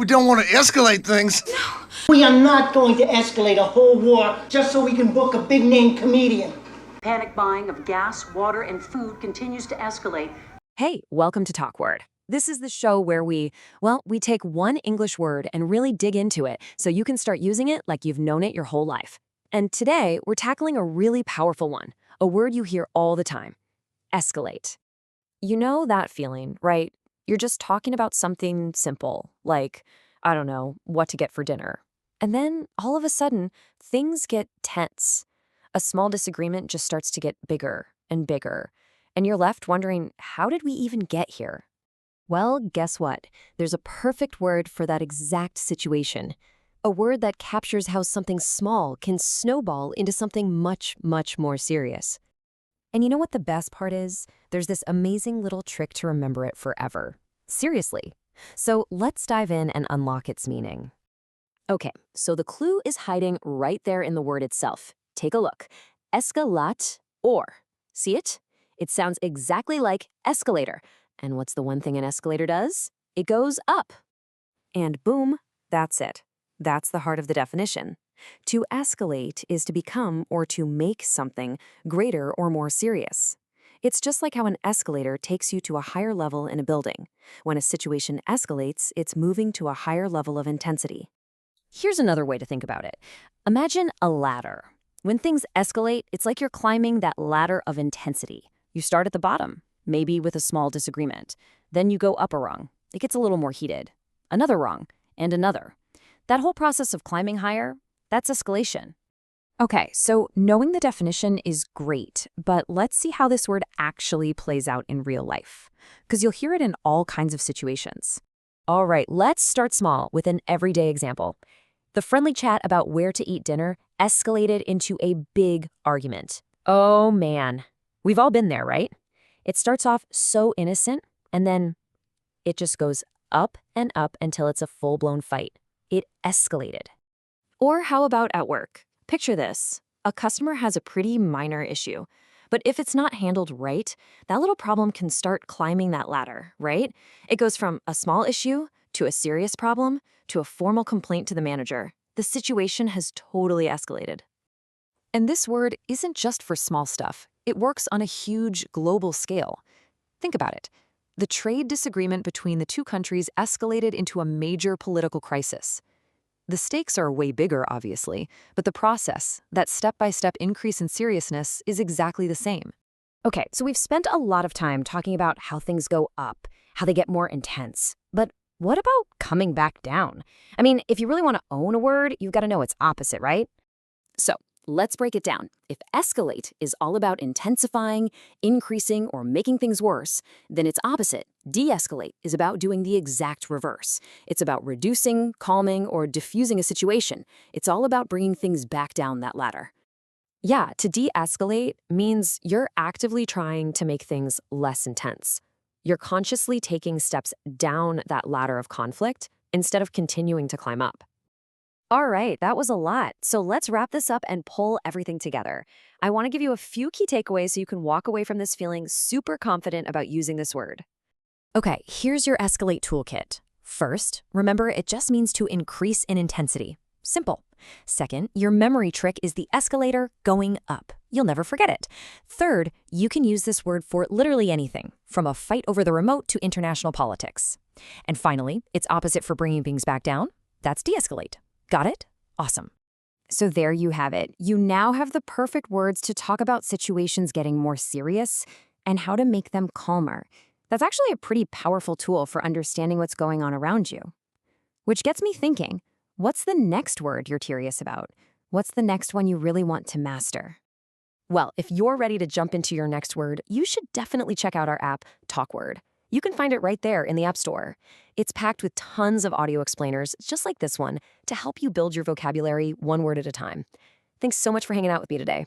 We don't want to escalate things. We are not going to escalate a whole war just so we can book a big-name comedian. Panic buying of gas, water, and food continues to escalate. Hey, welcome to Talk Word. This is the show where we take one English word and really dig into it so you can start using it like you've known it your whole life. And today, we're tackling a really powerful one, a word you hear all the time, escalate. You know that feeling, right? You're just talking about something simple, like, I don't know, what to get for dinner. And then, all of a sudden, things get tense. A small disagreement just starts to get bigger and bigger. And you're left wondering, how did we even get here? Well, guess what? There's a perfect word for that exact situation. A word that captures how something small can snowball into something much, much more serious. And you know what the best part is? There's this amazing little trick to remember it forever. Seriously. So let's dive in and unlock its meaning. Okay, so the clue is hiding right there in the word itself. Take a look. Escalate or. See it? It sounds exactly like escalator. And what's the one thing an escalator does? It goes up. And boom, that's it. That's the heart of the definition. To escalate is to become or to make something greater or more serious. It's just like how an escalator takes you to a higher level in a building. When a situation escalates, it's moving to a higher level of intensity. Here's another way to think about it. Imagine a ladder. When things escalate, it's like you're climbing that ladder of intensity. You start at the bottom, maybe with a small disagreement. Then you go up a rung. It gets a little more heated. Another rung, and another. That whole process of climbing higher, that's escalation. Okay, so knowing the definition is great, but let's see how this word actually plays out in real life, because you'll hear it in all kinds of situations. All right, let's start small with an everyday example. The friendly chat about where to eat dinner escalated into a big argument. Oh man, we've all been there, right? It starts off so innocent, and then it just goes up and up until it's a full-blown fight. It escalated. Or how about at work? Picture this. A customer has a pretty minor issue, but if it's not handled right, that little problem can start climbing that ladder, right? It goes from a small issue to a serious problem to a formal complaint to the manager. The situation has totally escalated. And this word isn't just for small stuff. It works on a huge global scale. Think about it. The trade disagreement between the two countries escalated into a major political crisis. The stakes are way bigger, obviously, but the process, that step-by-step increase in seriousness, is exactly the same. Okay, so we've spent a lot of time talking about how things go up, how they get more intense. But what about coming back down? I mean, if you really want to own a word, you've got to know its opposite, right? So, let's break it down. If escalate is all about intensifying, increasing, or making things worse, then its opposite, de-escalate, is about doing the exact reverse. It's about reducing, calming, or diffusing a situation. It's all about bringing things back down that ladder. Yeah, to de-escalate means you're actively trying to make things less intense. You're consciously taking steps down that ladder of conflict instead of continuing to climb up. All right, that was a lot. So let's wrap this up and pull everything together. I want to give you a few key takeaways so you can walk away from this feeling super confident about using this word. Okay, here's your escalate toolkit. First, remember it just means to increase in intensity. Simple. Second, your memory trick is the escalator going up. You'll never forget it. Third, you can use this word for literally anything, from a fight over the remote to international politics. And finally, its opposite for bringing things back down, that's de-escalate. Got it? Awesome. So there you have it. You now have the perfect words to talk about situations getting more serious and how to make them calmer. That's actually a pretty powerful tool for understanding what's going on around you. Which gets me thinking, what's the next word you're curious about? What's the next one you really want to master? Well, if you're ready to jump into your next word, you should definitely check out our app, TalkWord. You can find it right there in the App Store. It's packed with tons of audio explainers, just like this one, to help you build your vocabulary one word at a time. Thanks so much for hanging out with me today.